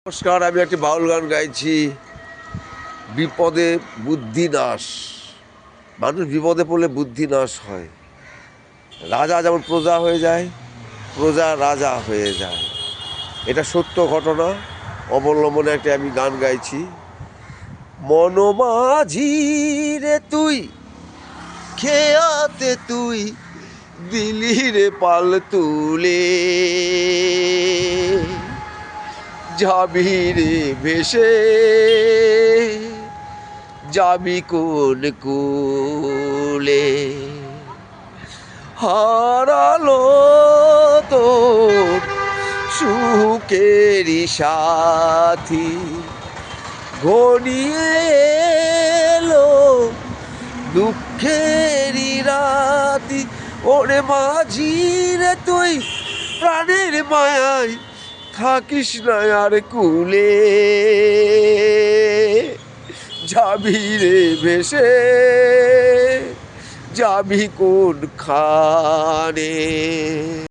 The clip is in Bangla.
নমস্কার, আমি একটি বাউল গান গাইছি। বিপদে বুদ্ধি নাশ। মানুষ বিপদে পড়লে বুদ্ধি নাশ হয়। রাজা যেমন প্রজা হয়ে যায়, প্রজা রাজা হয়ে যায়। এটা সত্য ঘটনা অবলম্বনে একটি আমি গান গাইছি। মনমাঝি রে তুই খেয়াতে তুই দিলি রে পাল তুলে, যাবি রে ভেসে যাবি কোন কুলে। হারালো তোর সুখেরই সাথী, ঘনিয়ে এলো দুঃখেরই রাতি। ওরে মাঝি রে তুই প্রাণের মায়ায় থাকিস না আর কুলে, যাবি রে ভেসে যাবি কোন খানে।